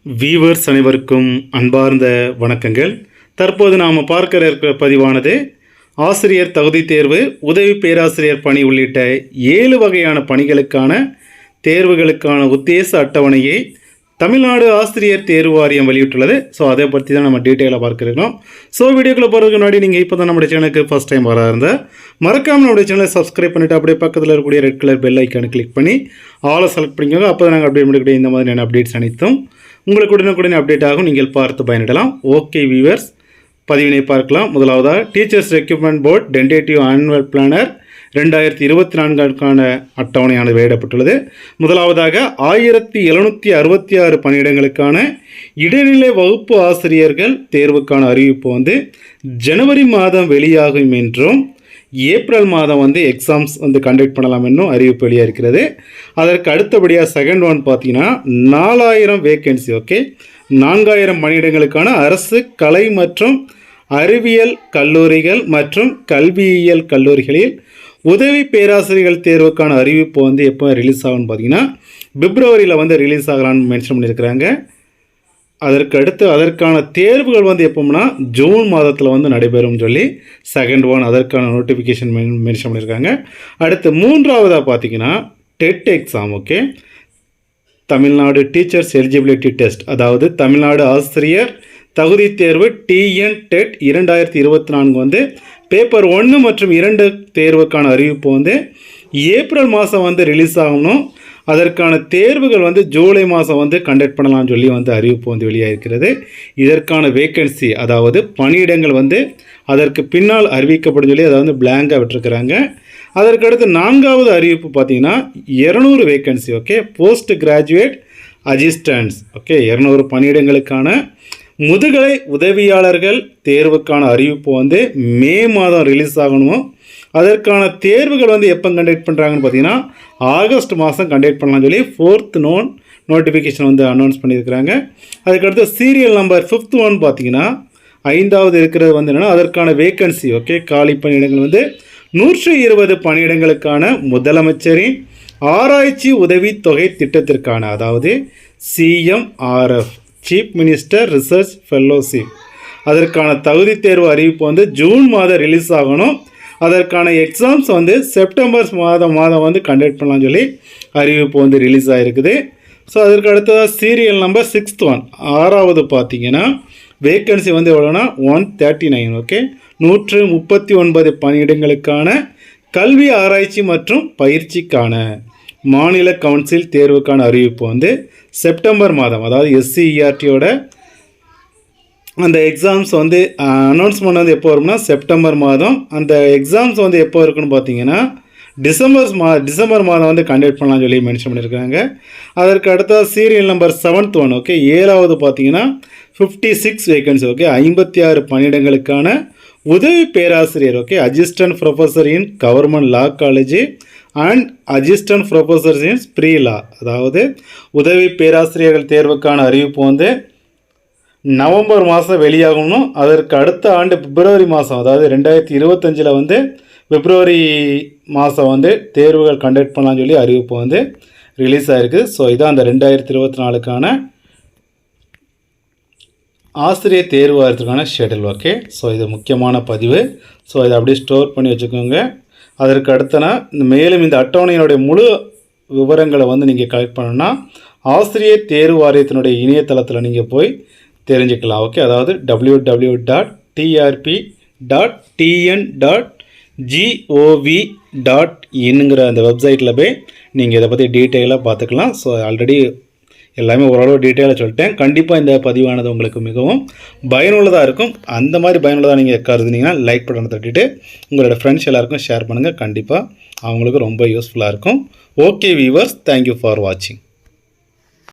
Viewers அனைவருக்கும் அன்பார்ந்த வணக்கங்கள். தற்போது நாம் பார்க்க இருக்கிற பதிவானது ஆசிரியர் தகுதி தேர்வு, உதவி பேராசிரியர் பணி உள்ளிட்ட 7 வகையான பணிகளுக்கான தேர்வுகளுக்கான உத்தேச அட்டவணையை தமிழ்நாடு ஆசிரியர் தேர்வு வாரியம் வெளியிட்டுள்ளது. ஸோ அதை பற்றி தான் நம்ம டீட்டெயிலாக பார்க்குறோம். ஸோ வீடியோக்குள்ளே போகிறதுக்கு முன்னாடி நீங்கள் இப்போ தான் நம்முடைய சேனலுக்கு ஃபஸ்ட் டைம் வர இருந்தால் மறக்காமல் நம்முடைய சேனலை சப்ஸ்கிரைப் பண்ணிவிட்டு அப்படியே பக்கத்தில் இருக்கக்கூடிய ரெட் கலர் பெல் ஐக்கானை கிளிக் பண்ணி ஆளை செலக்ட் பண்ணிக்கோங்க. அப்போ தான் நாங்கள் அப்டேட் பண்ணிக்கூடிய இந்த மாதிரியான அப்டேட்ஸ் அனைத்தும் உங்களுக்கு உடனுக்குடனே அப்டேட் ஆகும், நீங்கள் பார்த்து பயனிடலாம். ஓகே வீவர்ஸ், பதிவினை பார்க்கலாம். முதலாவதாக teachers recruitment board tentative annual planner 2024க்கான அட்டவணையானது வெளியிடப்பட்டுள்ளது. முதலாவதாக 1766 பணியிடங்களுக்கான இடைநிலை வகுப்பு ஆசிரியர்கள் தேர்வுக்கான அறிவிப்பு ஜனவரி மாதம் வெளியாகும் என்றும் ஏப்ரல் மாதம் எக்ஸாம்ஸ் கண்டக்ட் பண்ணலாம் என்னும் அறிவிப்பு வெளியாக இருக்கிறது. அதற்கு அடுத்தபடியாக செகண்ட் ஒன் பார்த்தீங்கன்னா 4000 வேக்கன்சி. 4000 பணியிடங்களுக்கான அரசு கலை மற்றும் அறிவியல் கல்லூரிகள் மற்றும் கல்வியியல் கல்லூரிகளில் உதவி பேராசிரியர்கள் தேர்வுக்கான அறிவிப்பு எப்போ ரிலீஸ் ஆகும்னு பார்த்தீங்கன்னா பிப்ரவரியில் ரிலீஸ் ஆகலான்னு மென்ஷன் பண்ணியிருக்கிறாங்க. அதற்கு அடுத்து அதற்கான தேர்வுகள் எப்போம்னா ஜூன் மாதத்தில் நடைபெறும் சொல்லி செகண்ட் ஒன் அதற்கான நோட்டிஃபிகேஷன் மென்ஷன் பண்ணியிருக்காங்க. அடுத்து மூன்றாவதாக பார்த்தீங்கன்னா TET exam. Tamil Nadu teachers eligibility test, அதாவது தமிழ்நாடு ஆசிரியர் தகுதி தேர்வு TN டெட் 2024 பேப்பர் 1 மற்றும் 2 தேர்வுக்கான அறிவிப்பு ஏப்ரல் மாதம் ரிலீஸ் ஆகணும். அதற்கான தேர்வுகள் ஜூலை மாதம் கண்டக்ட் பண்ணலாம்னு சொல்லி அறிவிப்பு வெளியாகிருக்கிறது. இதற்கான வேக்கன்சி, அதாவது பணியிடங்கள் அதற்கு பின்னால் அறிவிக்கப்படும் சொல்லி அதாவது பிளாங்காக விட்டுருக்குறாங்க. அதற்கடுத்து 4வது அறிவிப்பு பார்த்தீங்கன்னா 200 வேக்கன்சி. Post graduate assistants. 200 பணியிடங்களுக்கான முதுகலை உதவியாளர்கள் தேர்வுக்கான அறிவிப்பு மே மாதம் ரிலீஸ் ஆகணும். அதற்கான தேர்வுகள் எப்போ கண்டக்ட் பண்ணுறாங்கன்னு பார்த்தீங்கன்னா ஆகஸ்ட் மாதம் கண்டக்ட் பண்ணலாம்னு சொல்லி 4th நோட்டிஃபிகேஷன் அனௌன்ஸ் பண்ணியிருக்கிறாங்க. அதுக்கடுத்து சீரியல் நம்பர் 5th ஒன் பார்த்தீங்கன்னா 5வது இருக்கிறது என்னென்னா அதற்கான வேக்கன்சி. காலி பணியிடங்கள் 120 பணியிடங்களுக்கான முதலமைச்சரின் ஆராய்ச்சி உதவித்தொகை திட்டத்திற்கான, அதாவது CMRF chief minister research fellowship, அதற்கான தகுதி தேர்வு அறிவிப்பு ஜூன் மாதம் ரிலீஸ் ஆகணும். அதற்கான எக்ஸாம்ஸ் செப்டம்பர் மாதம் கண்டக்ட் பண்ணலாம்னு சொல்லி அறிவிப்பு ரிலீஸ் ஆகிருக்குது. ஸோ அதற்கு அடுத்ததாக சீரியல் நம்பர் 6th ஒன் 6வது பார்த்தீங்கன்னா வேக்கன்சி எவ்வளோனா 139. 139 பணியிடங்களுக்கான கல்வி ஆராய்ச்சி மற்றும் பயிற்சிக்கான மாநில கவுன்சில் தேர்வுக்கான அறிவிப்பு செப்டம்பர் மாதம், அதாவது SCERTயோட அந்த எக்ஸாம்ஸ் அனௌன்ஸ்மெண்ட் எப்போ வரும்னா செப்டம்பர் மாதம். அந்த எக்ஸாம்ஸ் எப்போ இருக்குன்னு பார்த்தீங்கன்னா டிசம்பர் மாதம் கண்டக்ட் பண்ணலாம்னு சொல்லி மென்ஷன் பண்ணியிருக்காங்க. அதற்கு அடுத்த சீரியல் நம்பர் 7th ஒன் 7வது பார்த்தீங்கன்னா 56 வேக்கன்சி. 56 பணியிடங்களுக்கான உதவி பேராசிரியர். Assistant professor in government law college and assistant professors in pre law, அதாவது உதவி பேராசிரியர்கள் தேர்வுக்கான அறிவிப்பு நவம்பர் மாதம் வெளியாகணும். அதற்கு அடுத்த ஆண்டு பிப்ரவரி மாதம், அதாவது 2025 பிப்ரவரி மாதம் தேர்வுகள் கண்டக்ட் பண்ணலாம்னு சொல்லி அறிவிப்பு ரிலீஸ் ஆகிருக்கு. ஸோ இதான் அந்த 2024க்கான ஆசிரியர் தேர்வு வாரத்துக்கான ஷெடியூல். ஸோ இது முக்கியமான பதிவு. ஸோ இதை அப்படியே ஸ்டோர் பண்ணி வச்சுக்கோங்க. அதற்கு அடுத்தனா மேலும் இந்த அட்டவணையினுடைய முழு விவரங்களை நீங்கள் கலெக்ட் பண்ணணும்னா ஆசிரியர் தேர்வு வாரியத்தினுடைய இணையதளத்தில் நீங்கள் போய் தெரிஞ்சுக்கலாம். அதாவது www.tn.gov.in அந்த வெப்சைட்டில் போய் நீங்கள் இதை பற்றி டீட்டெயிலாக பார்த்துக்கலாம். ஸோ ஆல்ரெடி எல்லாமே ஓரளவு டீட்டெயிலாக சொல்லிட்டேன். கண்டிப்பாக இந்த பதிவானது உங்களுக்கு மிகவும் பயனுள்ளதாக இருக்கும். அந்த மாதிரி பயனுள்ளதாக நீங்கள் கருதுனீங்கன்னா லைக் பட்டனை தட்டிட்டு உங்களோட ஃப்ரெண்ட்ஸ் எல்லாருக்கும் ஷேர் பண்ணுங்கள். கண்டிப்பாக அவங்களுக்கு ரொம்ப யூஸ்ஃபுல்லாக இருக்கும். ஓகே வீவர்ஸ், தேங்க்யூ ஃபார் வாட்சிங்.